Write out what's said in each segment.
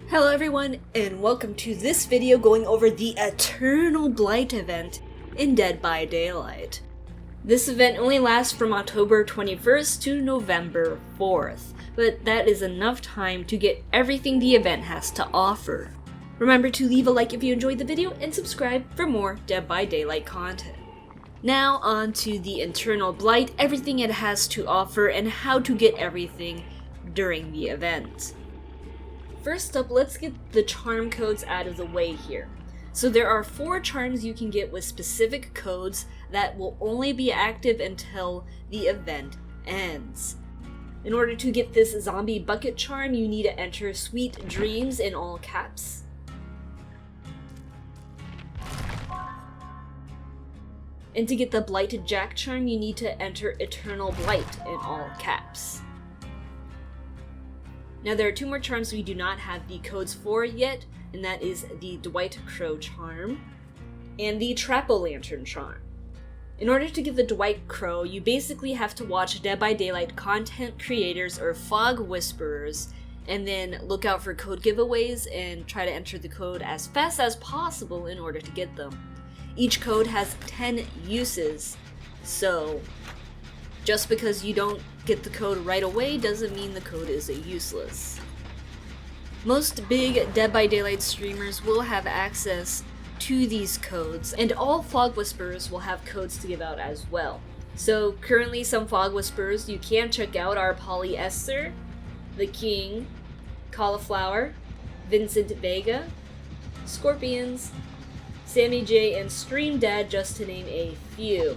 Hello everyone, and welcome to this video going over the Eternal Blight event in Dead by Daylight. This event only lasts from October 21st to November 4th, but that is enough time to get everything the event has to offer. Remember to leave a like if you enjoyed the video and subscribe for more Dead by Daylight content. Now on to the Eternal Blight, everything it has to offer and how to get everything during the event. First up, let's get the charm codes out of the way here. So there are 4 charms you can get with specific codes that will only be active until the event ends. In order to get this zombie bucket charm, you need to enter Sweet Dreams in all caps. And to get the Blighted Jack charm, you need to enter Eternal Blight in all caps. Now there are 2 more charms we do not have the codes for yet, and that is the Dwight Crow charm and the Trap-O-Lantern charm. In order to get the Dwight Crow, you basically have to watch Dead by Daylight content creators or fog whisperers, and then look out for code giveaways and try to enter the code as fast as possible in order to get them. Each code has 10 uses, so just because you don't get the code right away doesn't mean the code is useless. Most big Dead by Daylight streamers will have access to these codes, and all Fog Whisperers will have codes to give out as well. So currently some Fog Whisperers you can check out are Polyester, The King, Cauliflower, Vincent Vega, Scorpions, Sammy J, and Stream Dad, just to name a few.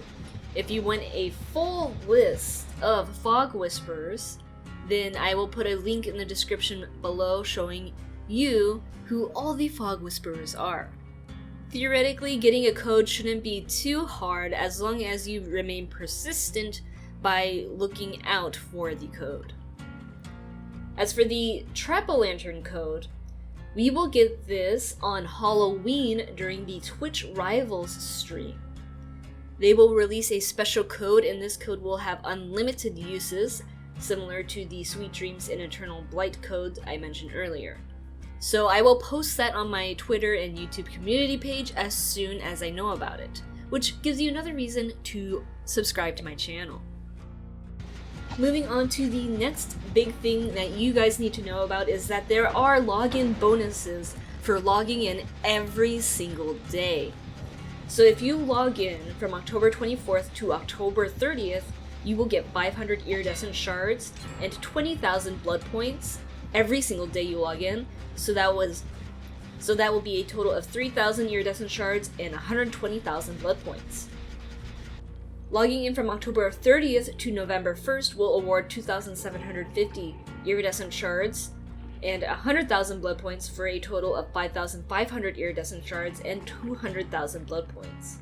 If you want a full list of Fog Whisperers, then I will put a link in the description below showing you who all the Fog Whisperers are. Theoretically, getting a code shouldn't be too hard as long as you remain persistent by looking out for the code. As for the Trap-O-Lantern code, we will get this on Halloween during the Twitch Rivals stream. They will release a special code, and this code will have unlimited uses, similar to the Sweet Dreams and Eternal Blight code I mentioned earlier. So I will post that on my Twitter and YouTube community page as soon as I know about it, which gives you another reason to subscribe to my channel. Moving on to the next big thing that you guys need to know about is that there are login bonuses for logging in every single day. So if you log in from October 24th to October 30th, you will get 500 iridescent shards and 20,000 blood points every single day you log in. So that will be a total of 3,000 iridescent shards and 120,000 blood points. Logging in from October 30th to November 1st will award 2,750 iridescent shards and 100,000 blood points for a total of 5,500 iridescent shards and 200,000 blood points.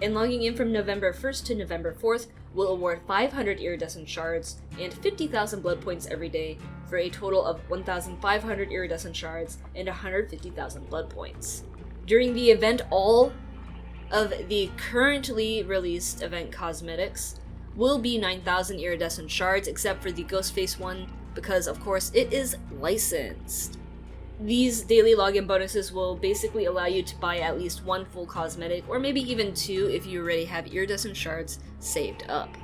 And logging in from November 1st to November 4th will award 500 iridescent shards and 50,000 blood points every day for a total of 1,500 iridescent shards and 150,000 blood points. During the event, all of the currently released event cosmetics will be 9,000 iridescent shards, except for the Ghostface one, because of course it is licensed. These daily login bonuses will basically allow you to buy at least 1 full cosmetic, or maybe even 2 if you already have iridescent shards saved up.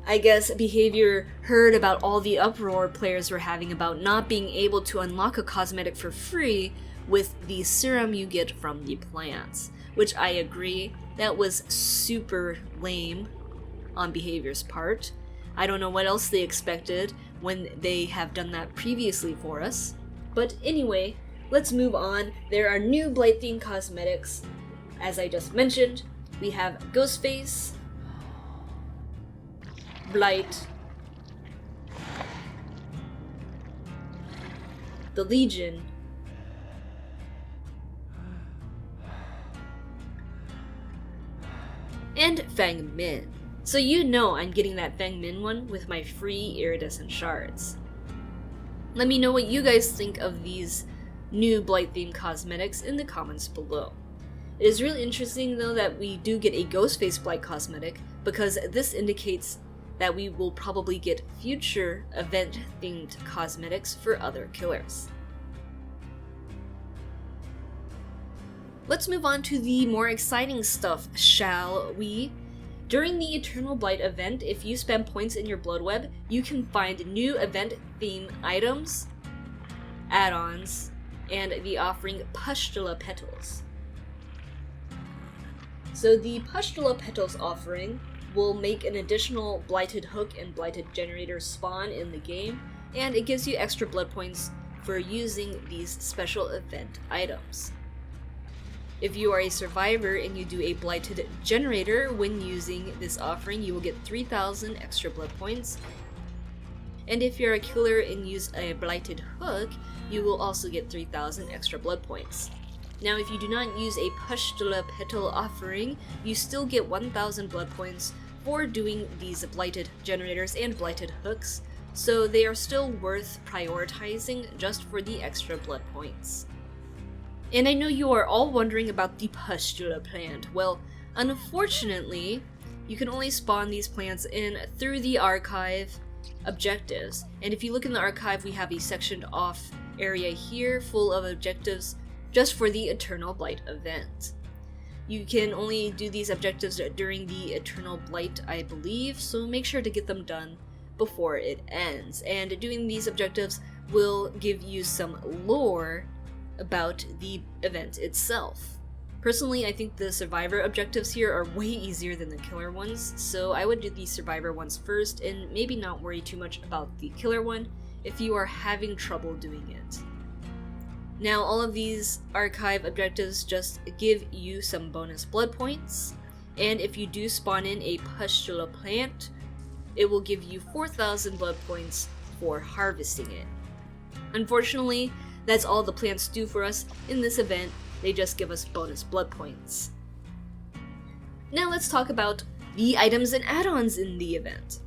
I guess Behavior heard about all the uproar players were having about not being able to unlock a cosmetic for free with the serum you get from the plants, which I agree, that was super lame on Behavior's part. I don't know what else they expected when they have done that previously for us. But anyway, let's move on. There are new Blight themed cosmetics. As I just mentioned, we have Ghostface, Blight, the Legion, and Fang Min. So you know I'm getting that Fang Min one with my free iridescent shards. Let me know what you guys think of these new Blight themed cosmetics in the comments below. It is really interesting though that we do get a Ghostface Blight cosmetic, because this indicates that we will probably get future event themed cosmetics for other killers. Let's move on to the more exciting stuff, shall we? During the Eternal Blight event, if you spend points in your Blood Web, you can find new event theme items, add-ons, and the offering Pustula petals. So the Pustula petals offering will make an additional Blighted hook and Blighted generator spawn in the game, and it gives you extra blood points for using these special event items. If you are a survivor and you do a Blighted generator when using this offering, you will get 3,000 extra blood points. And if you're a killer and use a Blighted hook, you will also get 3,000 extra blood points. Now, if you do not use a Pustula petal offering, you still get 1,000 blood points for doing these Blighted generators and Blighted hooks, so they are still worth prioritizing just for the extra blood points. And I know you are all wondering about the Pustula plant. Well, unfortunately, you can only spawn these plants in through the archive objectives. And if you look in the archive, we have a sectioned off area here full of objectives just for the Eternal Blight event. You can only do these objectives during the Eternal Blight, I believe, so make sure to get them done before it ends. And doing these objectives will give you some lore about the event itself. Personally, I think the survivor objectives here are way easier than the killer ones, so I would do the survivor ones first and maybe not worry too much about the killer one if you are having trouble doing it. Now, all of these archive objectives just give you some bonus blood points, and if you do spawn in a Pustula plant, it will give you 4,000 blood points for harvesting it. Unfortunately, that's all the plants do for us in this event. They just give us bonus blood points. Now let's talk about the items and add-ons in the event.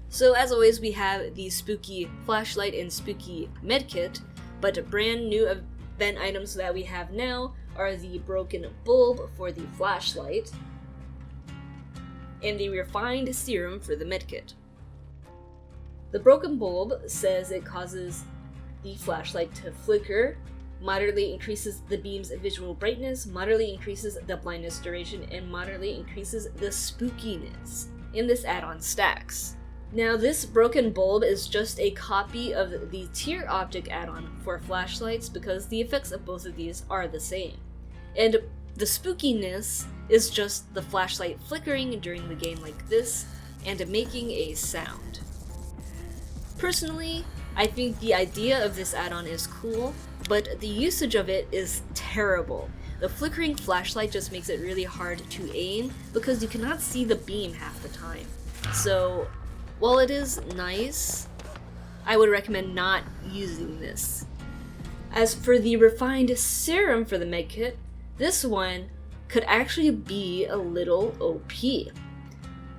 So as always, we have the spooky flashlight and spooky medkit, but brand new event items that we have now are the broken bulb for the flashlight and the refined serum for the medkit. The broken bulb says it causes the flashlight to flicker, moderately increases the beam's visual brightness, moderately increases the blindness duration, and moderately increases the spookiness. And this add-on stacks. Now, this broken bulb is just a copy of the Tear Optic add-on for flashlights because the effects of both of these are the same. And the spookiness is just the flashlight flickering during the game like this and making a sound. Personally, I think the idea of this add-on is cool, but the usage of it is terrible. The flickering flashlight just makes it really hard to aim because you cannot see the beam half the time. So, while it is nice, I would recommend not using this. As for the refined serum for the medkit, this one could actually be a little OP.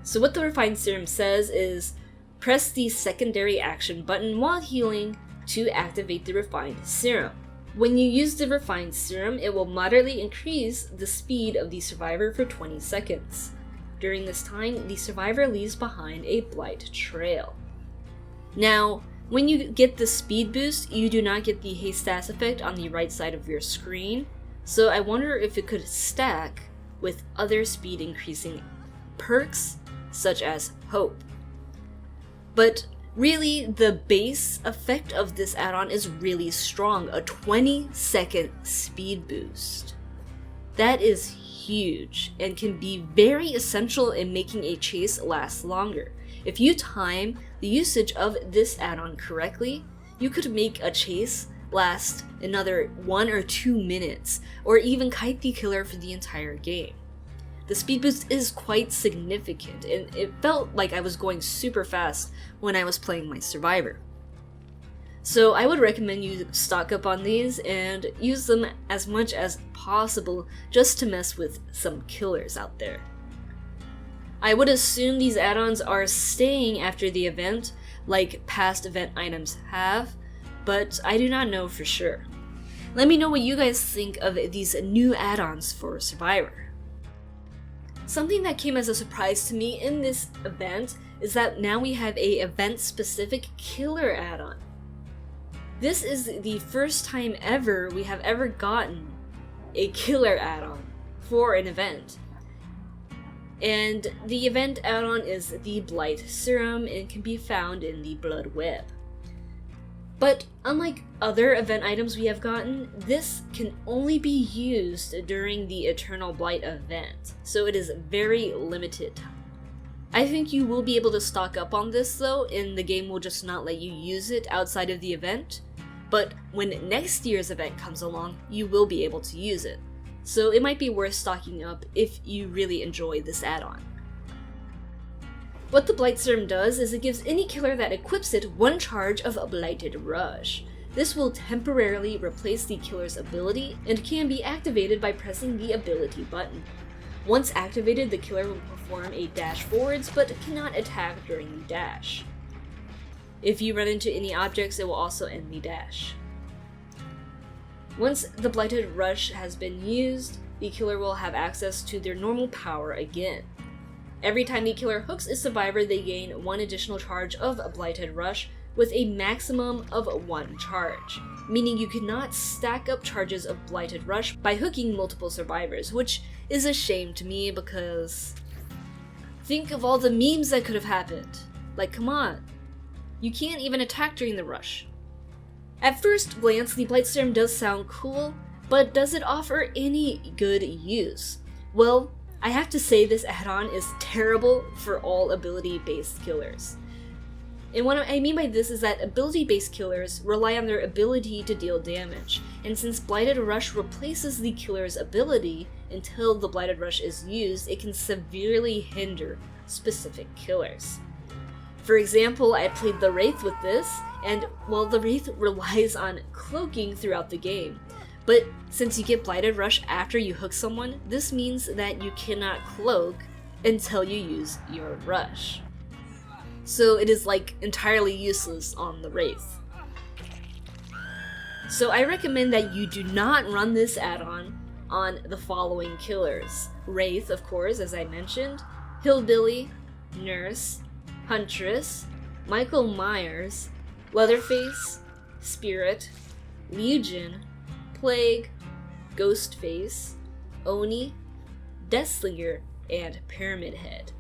So what the refined serum says is, press the secondary action button while healing to activate the refined serum. When you use the refined serum, it will moderately increase the speed of the survivor for 20 seconds. During this time, the survivor leaves behind a blight trail. Now, when you get the speed boost, you do not get the haste stats effect on the right side of your screen, so I wonder if it could stack with other speed increasing perks, such as Hope. But really, the base effect of this add-on is really strong, a 20-second speed boost. That is huge and can be very essential in making a chase last longer. If you time the usage of this add-on correctly, you could make a chase last another 1 or 2 minutes, or even kite the killer for the entire game. The speed boost is quite significant, and it felt like I was going super fast when I was playing my survivor. So I would recommend you stock up on these and use them as much as possible just to mess with some killers out there. I would assume these add-ons are staying after the event, like past event items have, but I do not know for sure. Let me know what you guys think of these new add-ons for Survivor. Something that came as a surprise to me in this event is that now we have a event-specific killer add-on. This is the first time ever we have ever gotten a killer add-on for an event. And the event add-on is the Blighted Serum and can be found in the Blood Web. But unlike other event items we have gotten, this can only be used during the Eternal Blight event, so it is very limited. I think you will be able to stock up on this though, and the game will just not let you use it outside of the event, but when next year's event comes along, you will be able to use it. So it might be worth stocking up if you really enjoy this add-on. What the Blight Serum does is it gives any killer that equips it 1 charge of a Blighted Rush. This will temporarily replace the killer's ability and can be activated by pressing the ability button. Once activated, the killer will perform a dash forwards but cannot attack during the dash. If you run into any objects, it will also end the dash. Once the Blighted Rush has been used, the killer will have access to their normal power again. Every time the killer hooks a survivor, they gain 1 additional charge of a Blighted Rush with a maximum of 1 charge, meaning you cannot stack up charges of Blighted Rush by hooking multiple survivors, which is a shame to me because think of all the memes that could have happened. Like, come on. You can't even attack during the rush. At first glance, the Blight Serum does sound cool, but does it offer any good use? Well, I have to say this add-on is terrible for all ability-based killers. And what I mean by this is that ability-based killers rely on their ability to deal damage, and since Blighted Rush replaces the killer's ability until the Blighted Rush is used, it can severely hinder specific killers. For example, I played the Wraith with this, and well, the Wraith relies on cloaking throughout the game. But since you get Blighted Rush after you hook someone, this means that you cannot cloak until you use your rush. So it is like entirely useless on the Wraith. So I recommend that you do not run this add-on on the following killers. Wraith, of course, as I mentioned, Hillbilly, Nurse, Huntress, Michael Myers, Leatherface, Spirit, Legion, Plague, Ghostface, Oni, Deathslinger, and Pyramid Head.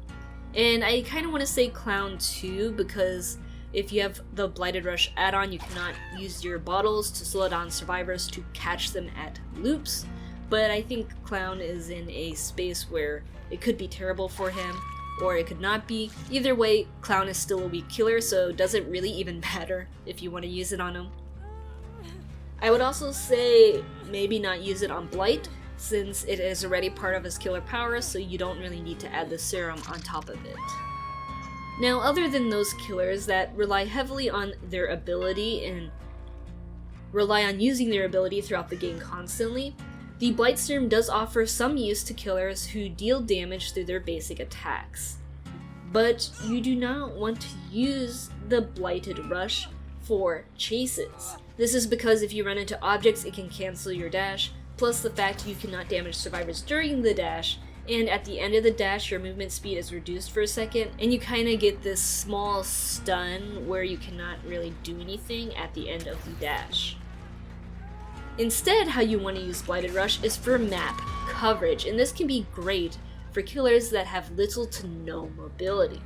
And I kind of want to say Clown too, because if you have the Blighted Rush add-on, you cannot use your bottles to slow down survivors to catch them at loops, but I think Clown is in a space where it could be terrible for him, or it could not be. Either way, Clown is still a weak killer, so it doesn't really even matter if you want to use it on him. I would also say maybe not use it on Blight, since it is already part of his killer power, so you don't really need to add the serum on top of it. Now, other than those killers that rely heavily on their ability and rely on using their ability throughout the game constantly, the Blight Serum does offer some use to killers who deal damage through their basic attacks. But you do not want to use the Blighted Rush for chases. This is because if you run into objects, it can cancel your dash, plus the fact you cannot damage survivors during the dash, and at the end of the dash your movement speed is reduced for a second, and you kind of get this small stun where you cannot really do anything at the end of the dash. Instead, how you want to use Blighted Rush is for map coverage, and this can be great for killers that have little to no mobility.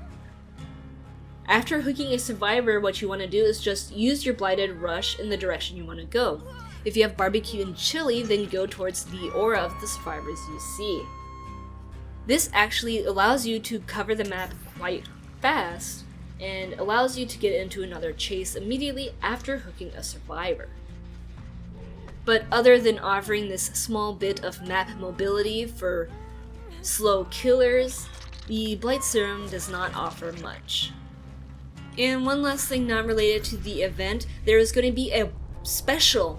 After hooking a survivor, what you want to do is just use your Blighted Rush in the direction you want to go. If you have barbecue and chili, then go towards the aura of the survivors you see. This actually allows you to cover the map quite fast, and allows you to get into another chase immediately after hooking a survivor. But other than offering this small bit of map mobility for slow killers, the Blight Serum does not offer much. And one last thing not related to the event, there's going to be a special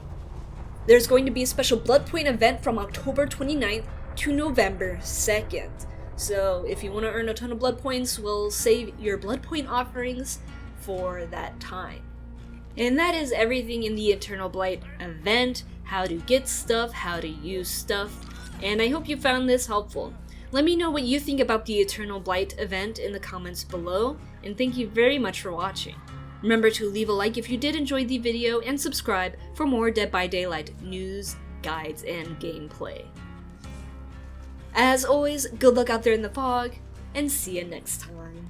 Blood Point event from October 29th to November 2nd. So if you want to earn a ton of blood points, we'll save your blood point offerings for that time. And that is everything in the Eternal Blight event, how to get stuff, how to use stuff, and I hope you found this helpful. Let me know what you think about the Eternal Blight event in the comments below, and thank you very much for watching. Remember to leave a like if you did enjoy the video and subscribe for more Dead by Daylight news, guides and gameplay. As always, good luck out there in the fog, and see you next time.